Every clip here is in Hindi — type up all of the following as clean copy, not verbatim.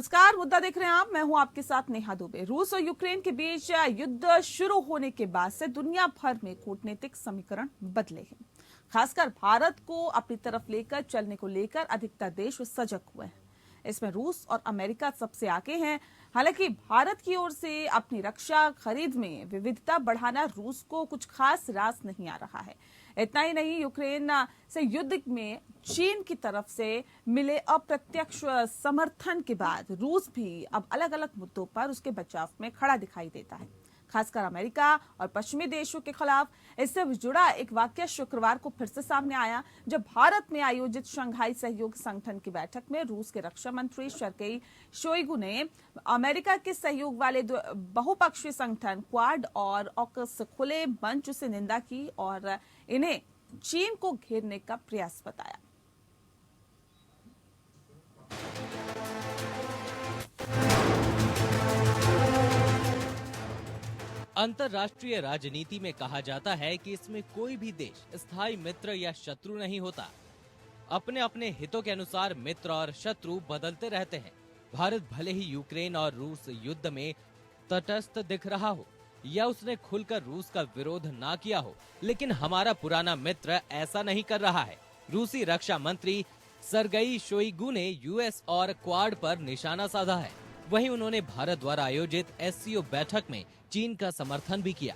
नमस्कार, मुद्दा देख रहे हैं आप। मैं हूं आपके साथ नेहा दुबे। रूस और यूक्रेन के बीच युद्ध शुरू होने के बाद से दुनिया भर में कूटनीतिक समीकरण बदले हैं। खासकर भारत को अपनी तरफ लेकर चलने को लेकर अधिकतर देश सजग हुए हैं। इसमें रूस और अमेरिका सबसे आगे हैं। हालांकि भारत की ओर से अपनी रक्षा खरीद में विविधता बढ़ाना रूस को कुछ खास रास नहीं आ रहा है। इतना ही नहीं, यूक्रेन से युद्ध में चीन की तरफ से मिले अप्रत्यक्ष समर्थन के बाद रूस भी अब अलग अलग मुद्दों पर उसके बचाव में खड़ा दिखाई देता है। खासकर अमेरिका और पश्चिमी देशों के खिलाफ इससे जुड़ा एक वाकया शुक्रवार को फिर से सामने आया, जब भारत में आयोजित शंघाई सहयोग संगठन की बैठक में रूस के रक्षा मंत्री सर्गेई शोइगु ने अमेरिका के सहयोग वाले बहुपक्षीय संगठन क्वाड और ऑकस खुले मंच से निंदा की और इन्हें चीन को घेरने का प्रयास बताया। अंतर्राष्ट्रीय राजनीति में कहा जाता है कि इसमें कोई भी देश स्थायी मित्र या शत्रु नहीं होता। अपने अपने हितों के अनुसार मित्र और शत्रु बदलते रहते हैं। भारत भले ही यूक्रेन और रूस युद्ध में तटस्थ दिख रहा हो या उसने खुलकर रूस का विरोध ना किया हो, लेकिन हमारा पुराना मित्र ऐसा नहीं कर रहा है। रूसी रक्षा मंत्री सर्गेई शोइगु ने यूएस और क्वाड पर निशाना साधा है। वहीं उन्होंने भारत द्वारा आयोजित एससीओ बैठक में चीन का समर्थन भी किया।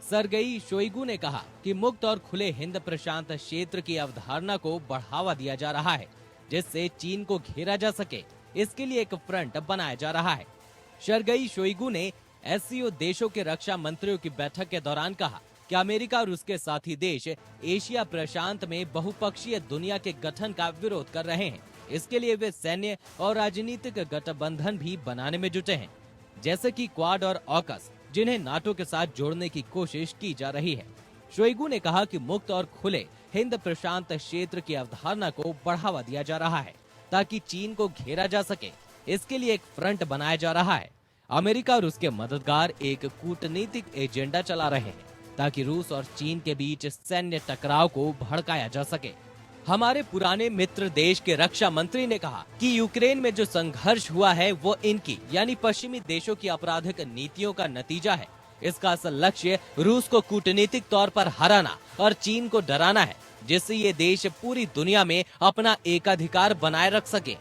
सर्गेई शोइगु ने कहा कि मुक्त और खुले हिंद प्रशांत क्षेत्र की अवधारणा को बढ़ावा दिया जा रहा है, जिससे चीन को घेरा जा सके। इसके लिए एक फ्रंट बनाया जा रहा है। सर्गेई शोइगु ने एससीओ देशों के रक्षा मंत्रियों की बैठक के दौरान कहा कि अमेरिका और उसके साथी देश एशिया प्रशांत में बहुपक्षीय दुनिया के गठन का विरोध कर रहे हैं। इसके लिए वे सैन्य और राजनीतिक गठबंधन भी बनाने में जुटे हैं, जैसे कि क्वाड और ऑकस, जिन्हें नाटो के साथ जोड़ने की कोशिश की जा रही है। शोइगु ने कहा कि मुक्त और खुले हिंद प्रशांत क्षेत्र की अवधारणा को बढ़ावा दिया जा रहा है ताकि चीन को घेरा जा सके। इसके लिए एक फ्रंट बनाया जा रहा है। अमेरिका और उसके मददगार एक कूटनीतिक एजेंडा चला रहे हैं ताकि रूस और चीन के बीच सैन्य टकराव को भड़काया जा सके। हमारे पुराने मित्र देश के रक्षा मंत्री ने कहा कि यूक्रेन में जो संघर्ष हुआ है वो इनकी यानी पश्चिमी देशों की आपराधिक नीतियों का नतीजा है। इसका असल लक्ष्य रूस को कूटनीतिक तौर पर हराना और चीन को डराना है, जिससे ये देश पूरी दुनिया में अपना एकाधिकार बनाए रख सके।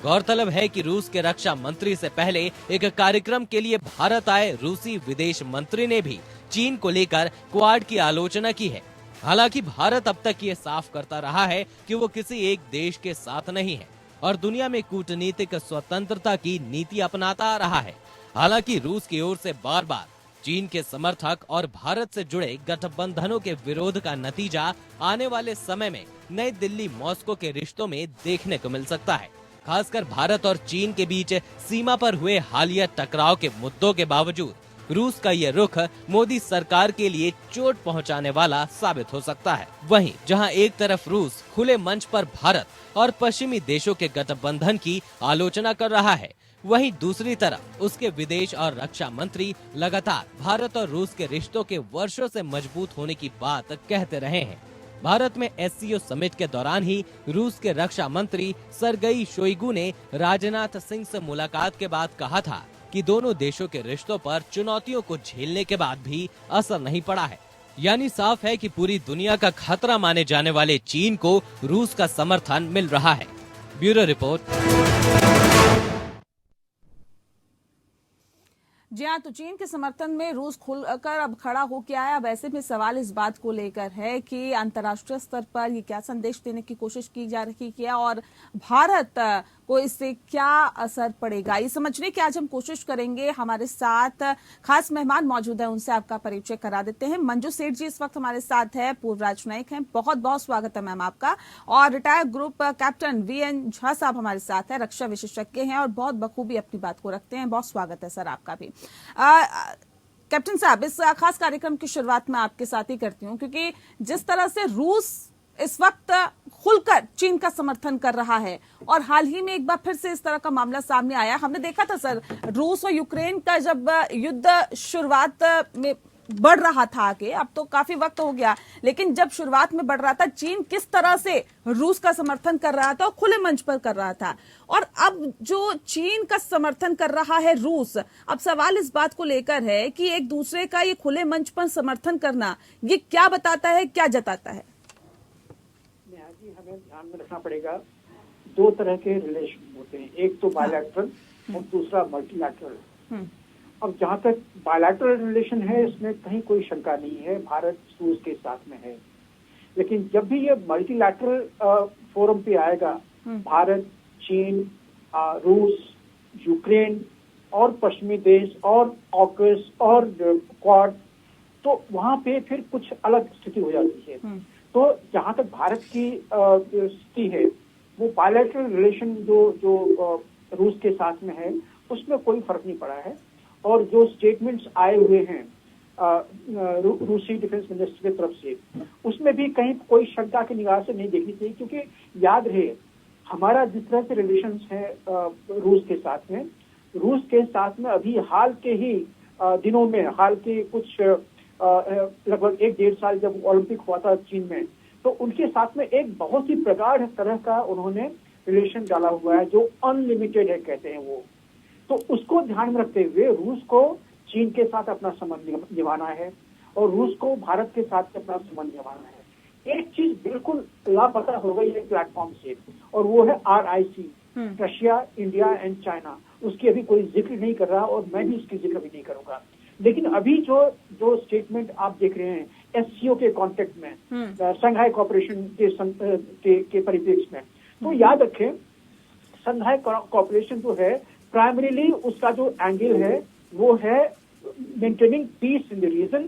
गौरतलब है कि रूस के रक्षा मंत्री से पहले एक कार्यक्रम के लिए भारत आए रूसी विदेश मंत्री ने भी चीन को लेकर क्वाड की आलोचना की है। हालांकि भारत अब तक ये साफ करता रहा है कि वो किसी एक देश के साथ नहीं है और दुनिया में कूटनीतिक स्वतंत्रता की नीति अपनाता आ रहा है। हालांकि रूस की ओर से बार बार चीन के समर्थक और भारत से जुड़े गठबंधनों के विरोध का नतीजा आने वाले समय में नई दिल्ली मॉस्को के रिश्तों में देखने को मिल सकता है। खासकर भारत और चीन के बीच सीमा पर हुए हालिया टकराव के मुद्दों के बावजूद रूस का ये रुख मोदी सरकार के लिए चोट पहुंचाने वाला साबित हो सकता है। वहीं जहां एक तरफ रूस खुले मंच पर भारत और पश्चिमी देशों के गठबंधन की आलोचना कर रहा है, वहीं दूसरी तरफ उसके विदेश और रक्षा मंत्री लगातार भारत और रूस के रिश्तों के वर्षों से मजबूत होने की बात कहते रहे हैं। भारत में एससीओ समिट के दौरान ही रूस के रक्षा मंत्री सर्गेई शोइगु ने राजनाथ सिंह से मुलाकात के बाद कहा था कि दोनों देशों के रिश्तों पर चुनौतियों को झेलने के बाद भी असर नहीं पड़ा है। यानी साफ है कि पूरी दुनिया का खतरा माने जाने वाले चीन को रूस का समर्थन मिल रहा है। Bureau report. जी हाँ, तो चीन के समर्थन में रूस खुलकर अब खड़ा हो गया है। अब ऐसे में सवाल इस बात को लेकर है कि अंतर्राष्ट्रीय स्तर पर ये क्या संदेश देने की कोशिश की जा रही है और भारत को इससे क्या असर पड़ेगा, ये समझने की आज हम कोशिश करेंगे। हमारे साथ खास मेहमान मौजूद है, उनसे आपका परिचय करा देते हैं। मंजू सेठ जी इस वक्त हमारे साथ है, पूर्व राजनयिक हैं। बहुत बहुत स्वागत है मैम आपका। और retired group captain V N Jha साहब हमारे साथ है, रक्षा विशेषज्ञ हैं और बहुत बखूबी अपनी बात को रखते हैं। बहुत स्वागत है सर आपका भी। कैप्टन साहब, इस खास कार्यक्रम की शुरुआत मैं आपके साथ ही करती हूँ, क्योंकि जिस तरह से रूस इस वक्त खुलकर चीन का समर्थन कर रहा है और हाल ही में एक बार फिर से इस तरह का मामला सामने आया। हमने देखा था सर, रूस और यूक्रेन का जब युद्ध शुरुआत में बढ़ रहा था आगे, अब तो काफी वक्त हो गया, लेकिन जब शुरुआत में बढ़ रहा था, चीन किस तरह से रूस का समर्थन कर रहा था और खुले मंच पर कर रहा था, और अब जो चीन का समर्थन कर रहा है रूस, अब सवाल इस बात को लेकर है कि एक दूसरे का ये खुले मंच पर समर्थन करना, ये क्या बताता है, क्या जताता है? नेहा जी, हमें ध्यान में रखना पड़ेगा, दो तरह के रिलेशन होते हैं, एक तो बायलैटरल और दूसरा मल्टीलैटरल। अब जहाँ तक बायलैटरल रिलेशन है, इसमें कहीं कोई शंका नहीं है, भारत रूस के साथ में है। लेकिन जब भी ये मल्टीलैटरल फोरम पे आएगा, भारत, चीन, रूस, यूक्रेन और पश्चिमी देश और ऑकस और क्वाड, तो वहां पे फिर कुछ अलग स्थिति हो जाती है। तो जहां तक भारत की स्थिति है, वो बायलैटरल रिलेशन जो रूस के साथ में है, उसमें कोई फर्क नहीं पड़ा है। और जो स्टेटमेंट्स आए हुए हैं रूसी डिफेंस मिनिस्टर की तरफ से, उसमें भी कहीं कोई शंका की निगाह से नहीं देखनी चाहिए, क्योंकि याद रहे, हमारा जिस तरह से रिलेशंस है रूस के साथ में अभी हाल के ही दिनों में, हाल के कुछ लगभग 1-1.5 साल जब ओलंपिक हुआ था चीन में, तो उनके साथ में एक बहुत ही प्रगाढ़ तरह का उन्होंने रिलेशन डाला हुआ है, जो अनलिमिटेड है कहते हैं वो। तो उसको ध्यान में रखते हुए रूस को चीन के साथ अपना संबंध निभाना है और रूस को भारत के साथ अपना संबंध निभाना है। एक चीज बिल्कुल लापता हो गई है प्लेटफॉर्म से, और वो है RIC, Russia, India and China. उसकी अभी कोई जिक्र नहीं कर रहा और मैं भी उसकी जिक्र भी नहीं करूंगा। लेकिन अभी जो स्टेटमेंट आप देख रहे हैं SCO के कॉन्टेक्ट में, शंघाई कोऑपरेशन के परिप्रेक्ष्य में, तो याद रखें, शंघाई कोऑपरेशन जो है प्राइमरीली उसका जो एंगल है वो है maintaining peace in the region,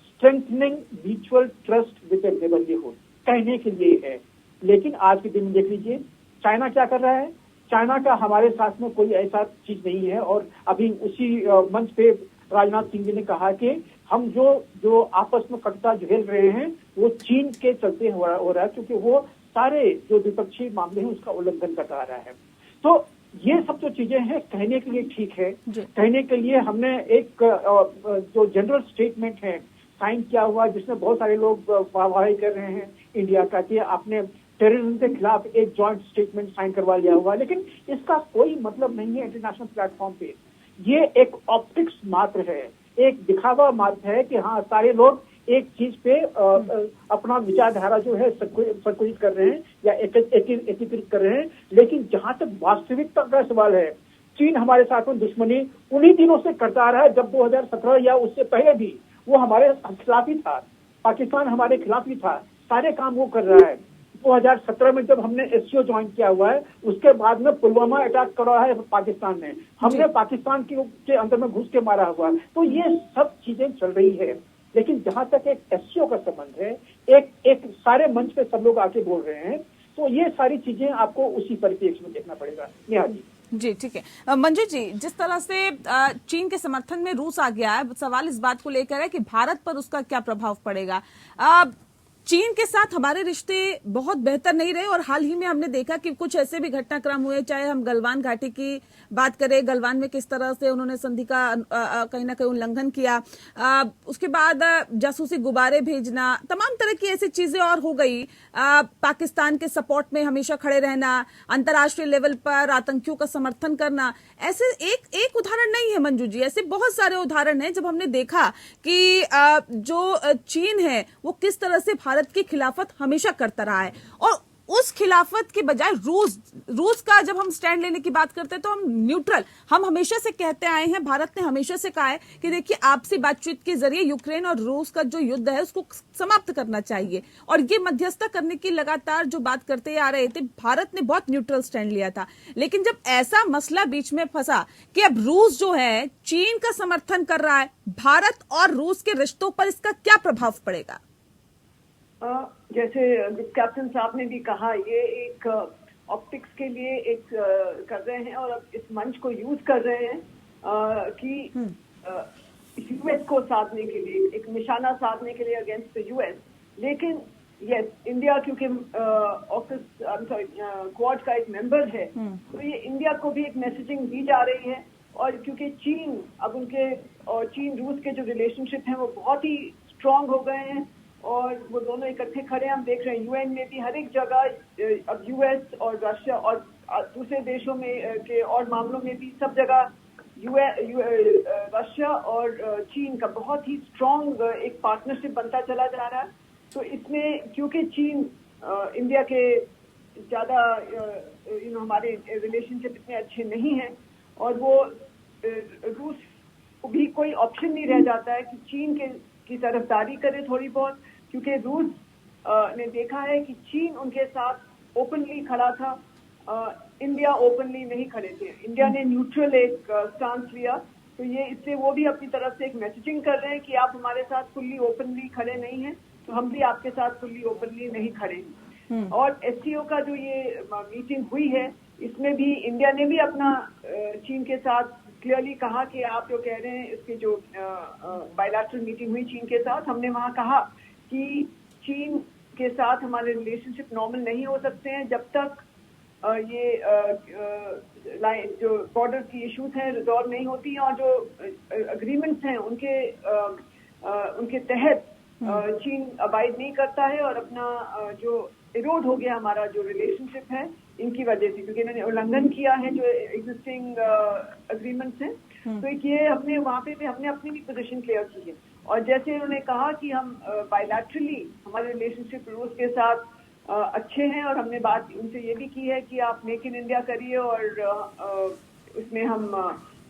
strengthening mutual trust with the neighbourhood, कहने के लिए है। लेकिन आज के दिन में देख लीजिए चाइना क्या कर रहा है। चाइना का हमारे साथ में कोई ऐसा चीज नहीं है, और अभी उसी मंच पे राजनाथ सिंह जी ने कहा कि हम जो आपस में कटता झेल रहे हैं वो चीन के चलते हो रहा है, क्योंकि वो सारे जो द्विपक्षीय मामले हैं उसका उल्लंघन कर रहा है। तो ये सब जो चीजें हैं कहने के लिए ठीक है, कहने के लिए हमने एक जो जनरल स्टेटमेंट है साइन किया हुआ, जिसमें बहुत सारे लोग वाहवाही कर रहे हैं इंडिया का कि आपने टेररिज्म के खिलाफ एक जॉइंट स्टेटमेंट साइन करवा लिया हुआ, लेकिन इसका कोई मतलब नहीं है इंटरनेशनल प्लेटफॉर्म पे। ये एक ऑप्टिक्स मात्र है, एक दिखावा मात्र है कि हाँ सारे लोग एक चीज पे अपना विचारधारा जो है संकुचित कर रहे हैं या एकीकृत कर रहे हैं। लेकिन जहां तक वास्तविकता का सवाल है, चीन हमारे साथ में दुश्मनी उन्हीं दिनों से करता आ रहा है जब 2017 या उससे पहले भी वो हमारे खिलाफ ही था, पाकिस्तान हमारे खिलाफ ही था, सारे काम वो कर रहा है। 2017 में जब हमने SCO ज्वाइन किया हुआ है, उसके बाद में पुलवामा अटैक करा है पाकिस्तान ने, हमने पाकिस्तान के अंदर में घुस के मारा हुआ। तो ये सब चीजें चल रही है। लेकिन जहां तक एक SCO का संबंध है, एक सारे मंच पे सब लोग आके बोल रहे हैं, तो ये सारी चीजें आपको उसी परिप्रेक्ष्य में देखना पड़ेगा। नेहा जी ठीक है। मंजू जी, जिस तरह से चीन के समर्थन में रूस आ गया है, सवाल इस बात को लेकर है कि भारत पर उसका क्या प्रभाव पड़ेगा। चीन के साथ हमारे रिश्ते बहुत बेहतर नहीं रहे, और हाल ही में हमने देखा कि कुछ ऐसे भी घटनाक्रम हुए, चाहे हम गलवान घाटी की बात करें, गलवान में किस तरह से उन्होंने संधि का कहीं ना कहीं उल्लंघन किया, उसके बाद जासूसी गुब्बारे भेजना, तमाम तरह की ऐसी चीजें और हो गई। पाकिस्तान के सपोर्ट में हमेशा खड़े रहना, अंतर्राष्ट्रीय लेवल पर आतंकियों का समर्थन करना, ऐसे एक उदाहरण नहीं है मंजू जी, ऐसे बहुत सारे उदाहरण हैं जब हमने देखा कि जो चीन है वो किस तरह से भारत की खिलाफत हमेशा करता रहा है। और उस खिलाफत के बजाय रूस का जब हम स्टैंड लेने की बात करते हैं तो हम न्यूट्रल, हम हमेशा से कहते आए हैं, भारत ने हमेशा से कहा है कि देखिए आपसी बातचीत के जरिए यूक्रेन और रूस का जो युद्ध है उसको समाप्त करना चाहिए, और ये मध्यस्थता करने की लगातार जो बात करते आ रहे थे, भारत ने बहुत न्यूट्रल स्टैंड लिया था। लेकिन जब ऐसा मसला बीच में फंसा कि अब रूस जो है चीन का समर्थन कर रहा है, भारत और रूस के रिश्तों पर इसका क्या प्रभाव पड़ेगा? जैसे कैप्टन साहब ने भी कहा, ये एक ऑप्टिक्स के लिए एक कर रहे हैं और अब इस मंच को यूज कर रहे हैं कि यूएस को साधने के लिए, एक निशाना साधने के लिए अगेंस्ट द यूएस। लेकिन यस, इंडिया क्योंकि क्वाड का एक मेंबर है, तो ये इंडिया को भी एक मैसेजिंग दी जा रही है और क्योंकि चीन अब उनके और चीन रूस के जो रिलेशनशिप हैं वो बहुत ही स्ट्रांग हो गए हैं और वो दोनों इकट्ठे खड़े हम देख रहे हैं। यूएन में भी हर एक जगह अब यूएस और रशिया और दूसरे देशों में के और मामलों में भी सब जगह रशिया और चीन का बहुत ही स्ट्रांग एक पार्टनरशिप बनता चला जा रहा है। तो इसमें क्योंकि चीन इंडिया के ज़्यादा हमारे रिलेशनशिप इतने अच्छे नहीं हैं और वो रूस को भी कोई ऑप्शन नहीं रह जाता है कि चीन की तरफदारी करे थोड़ी बहुत, क्योंकि रूस ने देखा है कि चीन उनके साथ ओपनली खड़ा था, इंडिया ओपनली नहीं खड़े थे। इंडिया ने न्यूट्रल एक स्टांस लिया, तो ये इससे वो भी अपनी तरफ से एक मैसेजिंग कर रहे हैं कि आप हमारे साथ फुल्ली ओपनली खड़े नहीं हैं, तो हम भी आपके साथ फुल्ली ओपनली नहीं खड़े हैं। और एससीओ का जो ये मीटिंग हुई है, इसमें भी इंडिया ने भी अपना चीन के साथ क्लियरली कहा कि आप जो कह रहे हैं, इसकी जो बायलैटरल मीटिंग हुई चीन के साथ, हमने वहाँ कहा कि चीन के साथ हमारे रिलेशनशिप नॉर्मल नहीं हो सकते हैं जब तक ये जो बॉर्डर की इश्यूज हैं रिजॉल्व नहीं होती हैं और जो अग्रीमेंट्स हैं उनके तहत चीन अबाइड नहीं करता है और अपना जो इरोड हो गया हमारा जो रिलेशनशिप है इनकी वजह से, क्योंकि इन्होंने उल्लंघन किया है जो एग्जिस्टिंग अग्रीमेंट्स हैं। तो ये हमने वहाँ पे भी हमने अपनी भी पोजीशन क्लियर की है। और जैसे उन्होंने कहा कि हम बायलैटरली हमारे रिलेशनशिप रूस के साथ अच्छे हैं और हमने बात उनसे ये भी की है कि आप मेक इन इंडिया करिए और उसमें हम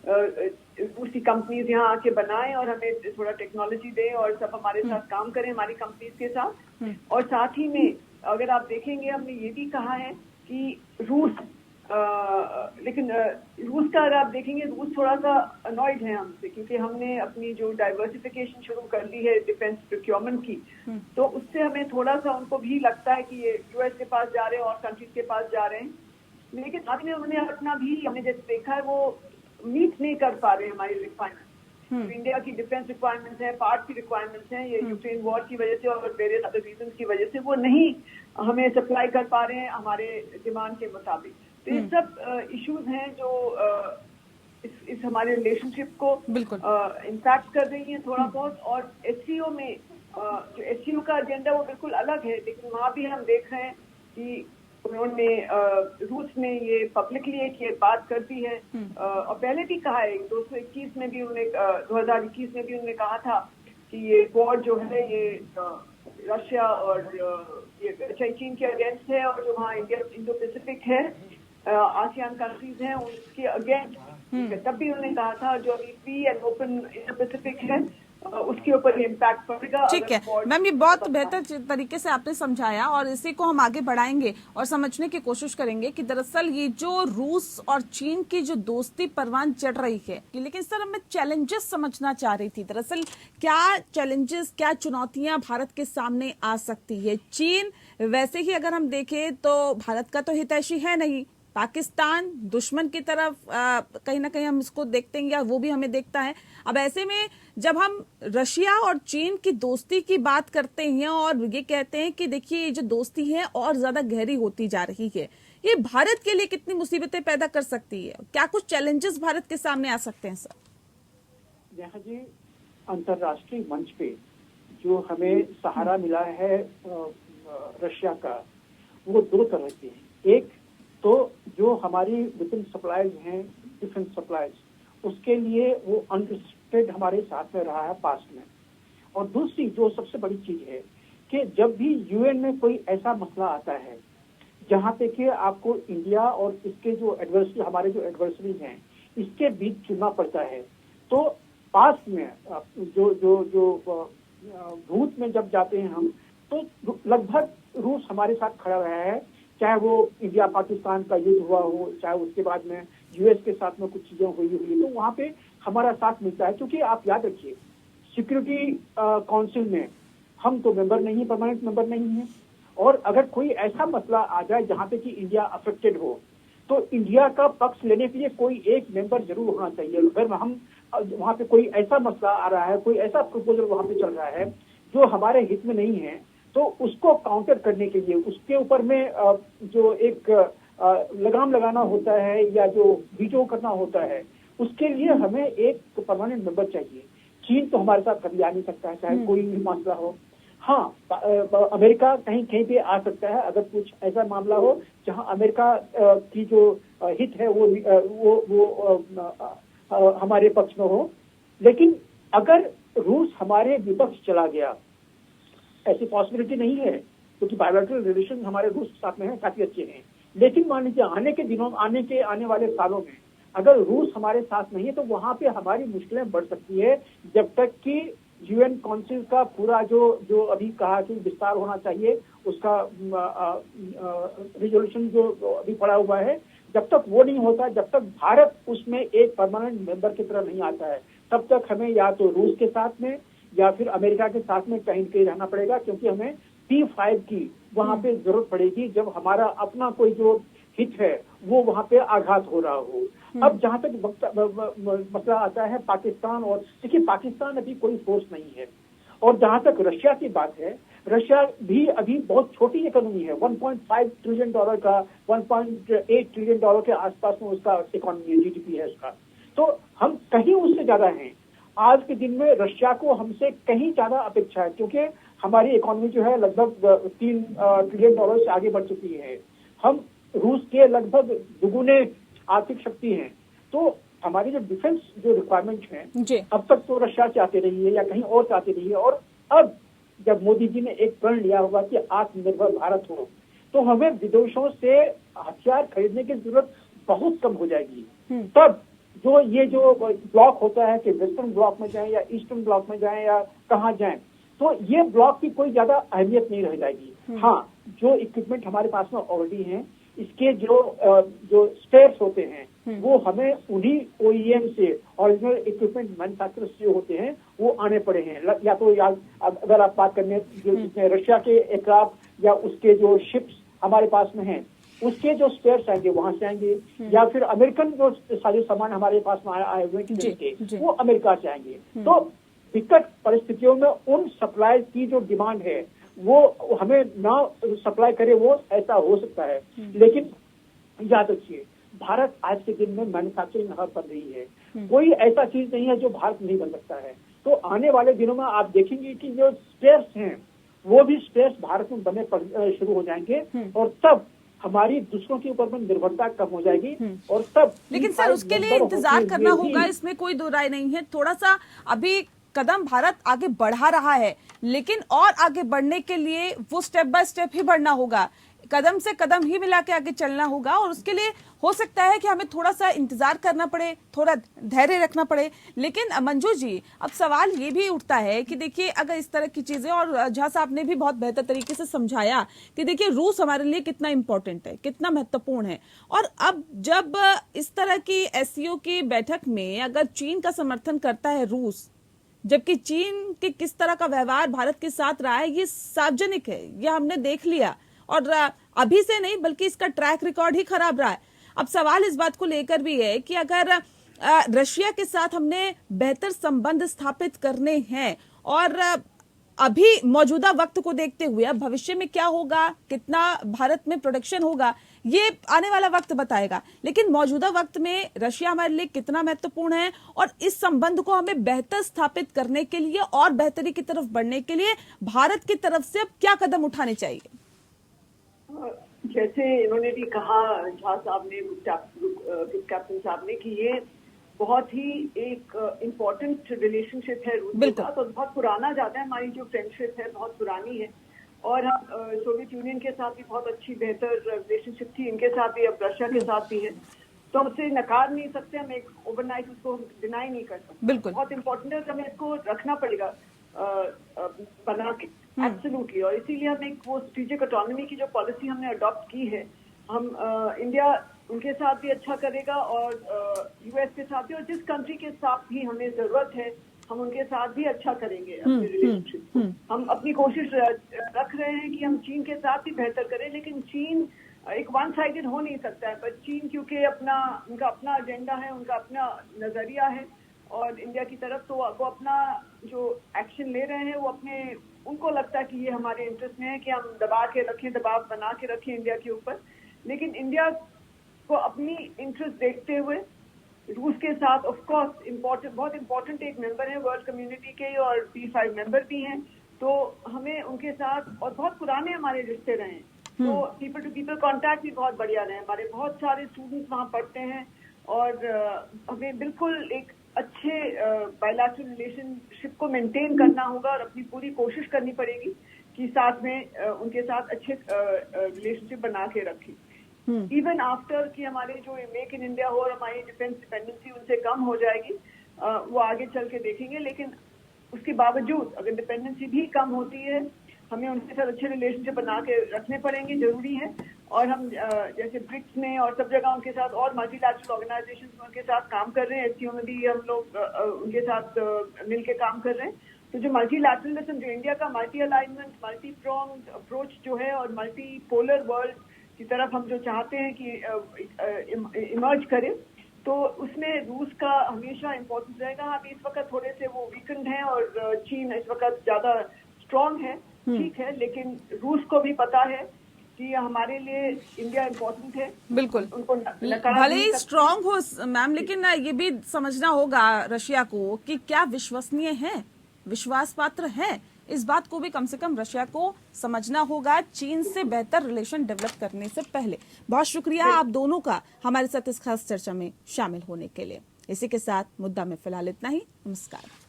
दूसरी कंपनीज यहाँ आके बनाएं और हमें थोड़ा टेक्नोलॉजी दें और सब हमारे साथ काम करें हमारी कंपनीज के साथ। और साथ ही में अगर आप देखेंगे हमने ये भी कहा है कि लेकिन रूस का अगर आप देखेंगे, रूस थोड़ा सा अनॉयड है हमसे, क्योंकि हमने अपनी जो डाइवर्सिफिकेशन शुरू कर दी है डिफेंस प्रोक्योरमेंट की, तो उससे हमें थोड़ा सा उनको भी लगता है कि ये यूएस के पास जा रहे हैं और कंट्रीज के पास जा रहे हैं। लेकिन साथ में उन्होंने अपना भी हमने जैसे देखा है वो मीट नहीं कर पा रहे हैं हमारी रिक्वायरमेंट। तो इंडिया की डिफेंस रिक्वायरमेंट्स हैं, पार्ट की रिक्वायरमेंट्स हैं, ये यूक्रेन वॉर की वजह से और वेरियस अदर रीजन की वजह से वो नहीं हमें सप्लाई कर पा रहे हैं हमारे डिमांड के मुताबिक। तो ये सब इश्यूज हैं जो इस हमारे रिलेशनशिप को इम्पैक्ट कर रही हैं थोड़ा बहुत। और एससीओ में जो एससीओ का एजेंडा वो बिल्कुल अलग है, लेकिन वहाँ भी हम देख रहे हैं कि उन्होंने रूस ने ये पब्लिकली एक ये बात कर दी है और पहले भी कहा है 2021 में भी उन्होंने 2021 में भी उन्होंने कहा था कि ये वॉर जो है ये रशिया और ये चीन के अगेंस्ट है और जो वहाँ इंडो पैसिफिक है आसियान कंट्रीज हैं उसके अगेंस्ट। तब भी उन्होंने कहा था जो अभी free and open Indo Pacific है उसके ऊपर इम्पैक्ट पड़ेगा। ठीक है मैम, ये बहुत बेहतर तरीके से आपने समझाया और इसी को हम आगे बढ़ाएंगे और समझने की कोशिश करेंगे कि दरअसल ये जो रूस और चीन की जो दोस्ती परवान चढ़ रही है, लेकिन सर मैं चैलेंजेस समझना चाह रही थी। दरअसल क्या चैलेंजेस, क्या चुनौतियां भारत के सामने आ सकती है? चीन वैसे ही अगर हम देखें तो भारत का तो हितैषी है नहीं, पाकिस्तान दुश्मन की तरफ कहीं ना कहीं हम इसको देखते हैं या वो भी हमें देखता है। अब ऐसे में जब हम रशिया और चीन की दोस्ती की बात करते हैं और ये कहते हैं कि देखिए ये जो दोस्ती है और ज्यादा गहरी होती जा रही है, ये भारत के लिए कितनी मुसीबतें पैदा कर सकती है? क्या कुछ चैलेंजेस भारत के सामने आ सकते हैं सर? नेहा जी, अंतर्राष्ट्रीय मंच पे जो हमें सहारा मिला है रशिया का, वो दो तरह के हैं। एक तो जो हमारी वेपन सप्लाईज हैं, डिफेंस सप्लाईज, उसके लिए वो अनरिस्ट्रिक्टेड हमारे साथ में रहा है पास्ट में। और दूसरी जो सबसे बड़ी चीज है कि जब भी यूएन में कोई ऐसा मसला आता है जहाँ पे कि आपको इंडिया और इसके जो एडवर्सरी, हमारे जो एडवर्सरीज हैं, इसके बीच चुनना पड़ता है, तो पास्ट में जो भूत में जब जाते हैं हम, तो लगभग रूस हमारे साथ खड़ा रहा है, चाहे वो इंडिया पाकिस्तान का युद्ध हुआ हो, चाहे उसके बाद में यूएस के साथ में कुछ चीजें हुई, तो वहाँ पे हमारा साथ मिलता है। क्योंकि आप याद रखिए, सिक्योरिटी काउंसिल में हम तो मेंबर नहीं, परमानेंट मेंबर नहीं है, और अगर कोई ऐसा मसला आ जाए जहाँ पे कि इंडिया अफेक्टेड हो, तो इंडिया का पक्ष लेने के लिए कोई एक मेंबर जरूर होना चाहिए। अगर हम वहाँ पे कोई ऐसा मसला आ रहा है, कोई ऐसा प्रपोजल वहाँ पे चल रहा है जो हमारे हित में नहीं है, तो उसको काउंटर करने के लिए उसके ऊपर में जो एक लगाम लगाना होता है या जो वीटो करना होता है, उसके लिए हमें एक परमानेंट मेंबर चाहिए। चीन तो हमारे साथ कभी आ नहीं सकता है, चाहे कोई भी मसला हो। हाँ, अमेरिका कहीं कहीं पे आ सकता है अगर कुछ ऐसा मामला हो जहां अमेरिका की जो हित है वो हमारे पक्ष में हो। लेकिन अगर रूस हमारे विपक्ष चला गया, ऐसी पॉसिबिलिटी नहीं है, क्योंकि बायलैटरल रिलेशन हमारे रूस के साथ में है, काफी अच्छे हैं। लेकिन मान लीजिए आने वाले सालों में अगर रूस हमारे साथ नहीं है तो वहां पे हमारी मुश्किलें बढ़ सकती है, जब तक कि यूएन काउंसिल का पूरा जो अभी कहा कि विस्तार होना चाहिए, उसका रिजोल्यूशन जो अभी पड़ा हुआ है, जब तक वो नहीं होता, जब तक भारत उसमें एक परमानेंट मेंबर की तरह नहीं आता है, तब तक हमें या तो रूस के साथ में या फिर अमेरिका के साथ में कहीं कहीं रहना पड़ेगा, क्योंकि हमें P5 की वहां पे जरूरत पड़ेगी जब हमारा अपना कोई जो हित है वो वहां पे आघात हो रहा हो। अब जहां तक मसला आता है पाकिस्तान, और देखिए पाकिस्तान अभी कोई फोर्स नहीं है, और जहां तक रशिया की बात है, रशिया भी अभी बहुत छोटी इकोनॉमी है, $1.5 ट्रिलियन का, $1.8 ट्रिलियन के आसपास में उसका इकोनॉमी है, जीडीपी है उसका। तो हम कहीं उससे ज्यादा हैं। आज के दिन में रशिया को हमसे कहीं ज्यादा अपेक्षा है, क्योंकि हमारी इकोनॉमी जो है लगभग $3 ट्रिलियन से आगे बढ़ चुकी है। हम रूस के लगभग दुगुने आर्थिक शक्ति हैं। तो हमारी जो डिफेंस जो रिक्वायरमेंट है, अब तक तो रशिया से आती रही है या कहीं और से आती रही है, और अब जब मोदी जी ने एक प्रण लिया होगा कि आत्मनिर्भर भारत हो, तो हमें विदेशों से हथियार खरीदने की जरूरत बहुत कम हो जाएगी। तब जो ब्लॉक होता है कि वेस्टर्न ब्लॉक में जाएं या ईस्टर्न ब्लॉक में जाएं या कहाँ जाएं, तो ये ब्लॉक की कोई ज्यादा अहमियत नहीं रह जाएगी। हाँ, जो इक्विपमेंट हमारे पास में ऑलरेडी हैं, इसके जो स्पेयर्स होते हैं वो हमें उन्हीं ओईएम से, ओरिजिनल इक्विपमेंट मैन्युफैक्चरर्स जो होते हैं वो आने पड़े हैं। या तो अगर आप बात करने जिसमें रशिया के एयरक्राफ्ट या उसके जो शिप्स हमारे पास में हैं, उसके जो स्पेयर्स आएंगे वहां से आएंगे, या फिर अमेरिकन जो सारे सामान हमारे पास में आए हुए हैं वो अमेरिका से आएंगे। तो विकट परिस्थितियों में उन सप्लाई की जो डिमांड है वो हमें ना सप्लाई करे, वो ऐसा हो सकता है। लेकिन याद रखिए, भारत आज के दिन में मैन्युफैक्चरिंग हब बन रही है। कोई ऐसा चीज नहीं है जो भारत नहीं बन सकता है। तो आने वाले दिनों में आप देखेंगे कि जो स्पेयर्स हैं वो भी स्पेयर्स भारत में बनने शुरू हो जाएंगे, और तब हमारी दूसरों के ऊपर में निर्भरता कम हो जाएगी। और तब लेकिन सर उसके लिए इंतजार करना होगा, इसमें कोई दो राय नहीं है। थोड़ा सा अभी कदम भारत आगे बढ़ा रहा है, लेकिन और आगे बढ़ने के लिए वो स्टेप बाय स्टेप ही बढ़ना होगा, कदम से कदम ही मिला के आगे चलना होगा। और उसके लिए हो सकता है कि हमें थोड़ा सा इंतजार करना पड़े, थोड़ा धैर्य रखना पड़े। लेकिन मंजू जी, अब सवाल ये भी उठता है कि देखिए अगर इस तरह की चीजें, और झा साहब ने भी बहुत बेहतर तरीके से समझाया कि देखिए रूस हमारे लिए कितना इंपॉर्टेंट है, कितना महत्वपूर्ण है। और अब जब इस तरह की एससीओ की बैठक में अगर चीन का समर्थन करता है रूस, जबकि चीन के किस तरह का व्यवहार भारत के साथ रहा है ये सार्वजनिक है, ये हमने देख लिया, और अभी से नहीं बल्कि इसका ट्रैक रिकॉर्ड ही खराब रहा है। अब सवाल इस बात को लेकर भी है कि अगर रशिया के साथ हमने बेहतर संबंध स्थापित करने हैं, और अभी मौजूदा वक्त को देखते हुए अब भविष्य में क्या होगा, कितना भारत में प्रोडक्शन होगा, ये आने वाला वक्त बताएगा। लेकिन मौजूदा वक्त में रशिया हमारे लिए कितना महत्वपूर्ण है, और इस संबंध को हमें बेहतर स्थापित करने के लिए और बेहतरी की तरफ बढ़ने के लिए भारत की तरफ से अब क्या कदम उठाने चाहिए? जैसे इन्होंने भी कहा, झा साहब ने, कैप्टन साहब ने, कि ये बहुत ही एक इम्पोर्टेंट रिलेशनशिप है रूस के साथ, और बहुत पुराना जाता है। हमारी जो फ्रेंडशिप है बहुत पुरानी है, और हम सोवियत यूनियन के साथ भी बहुत अच्छी बेहतर रिलेशनशिप थी, इनके साथ भी, अब रशिया के साथ भी है। तो हम इसे नकार नहीं सकते, हम एक ओवरनाइट उसको डिनाई नहीं कर सकते। बिल्कुल बहुत इंपॉर्टेंट है, हमें इसको रखना पड़ेगा बना के, एब्सोल्युटली। और इसीलिए हम एक वो स्ट्रेटेजिक ऑटोनॉमी की जो पॉलिसी हमने अडॉप्ट की है, हम इंडिया उनके साथ भी अच्छा करेगा और यूएस के साथ भी, और जिस कंट्री के साथ भी हमें जरूरत है हम उनके साथ भी अच्छा करेंगे अपने रिलेशनशिप। हम अपनी कोशिश रख रहे हैं कि हम चीन के साथ भी बेहतर करें, लेकिन चीन एक वन साइडेड हो नहीं सकता है। पर चीन क्योंकि उनका अपना एजेंडा है, उनका अपना नजरिया है, और इंडिया की तरफ तो वो अपना जो एक्शन ले रहे हैं वो उनको लगता है कि ये हमारे इंटरेस्ट में है कि हम दबा के रखें, दबाव बना के रखें इंडिया के ऊपर। लेकिन इंडिया को अपनी इंटरेस्ट देखते हुए रूस के साथ ऑफ कोर्स बहुत इम्पोर्टेंट एक मेंबर है वर्ल्ड कम्युनिटी के और P5 मेंबर भी हैं, तो हमें उनके साथ और बहुत पुराने हमारे रिश्ते रहे हैं, तो पीपल टू पीपल कांटेक्ट भी बहुत बढ़िया रहे। हमारे बहुत सारे स्टूडेंट्स वहाँ पढ़ते हैं और हमें बिल्कुल एक अच्छे बायलैटरल रिलेशनशिप को मेंटेन करना होगा और अपनी पूरी कोशिश करनी पड़ेगी कि साथ में उनके साथ अच्छे रिलेशनशिप बना के रखें। इवन आफ्टर कि हमारे जो मेक इन इंडिया हो और हमारी डिफेंस डिपेंडेंसी उनसे कम हो जाएगी, वो आगे चल के देखेंगे, लेकिन उसके बावजूद अगर डिपेंडेंसी भी कम होती है हमें उनके साथ अच्छे रिलेशनशिप बना के रखने पड़ेंगे, जरूरी है। और हम जैसे ब्रिक्स में और सब जगह उनके साथ और मल्टीलैटरल ऑर्गेनाइजेशन में उनके साथ काम कर रहे हैं, SCO में भी हम लोग उनके साथ मिलके काम कर रहे हैं। तो जो मल्टीलैटरलिज्म, जो इंडिया का multi alignment, multi prong approach जो है और मल्टी पोलर वर्ल्ड की तरफ हम जो चाहते हैं कि इमर्ज करे, तो उसमें रूस का हमेशा इम्पोर्टेंस रहेगा। अभी इस वक्त थोड़े से वो वीकेंड हैं और चीन इस वक्त ज्यादा स्ट्रांग है, ठीक है, लेकिन रूस को भी पता है कि हमारे लिए इंडिया इम्पोर्टेंट है। बिल्कुल, उनको भले ही स्ट्रांग हो मैम, लेकिन ये भी समझना होगा रशिया को कि क्या विश्वसनीय है, विश्वास पात्र है। इस बात को भी कम से कम रशिया को समझना होगा चीन से बेहतर रिलेशन डेवलप करने से पहले। बहुत शुक्रिया आप दोनों का हमारे साथ इस खास चर्चा में शामिल होने के लिए। इसी के साथ मुद्दा में फिलहाल इतना ही। नमस्कार।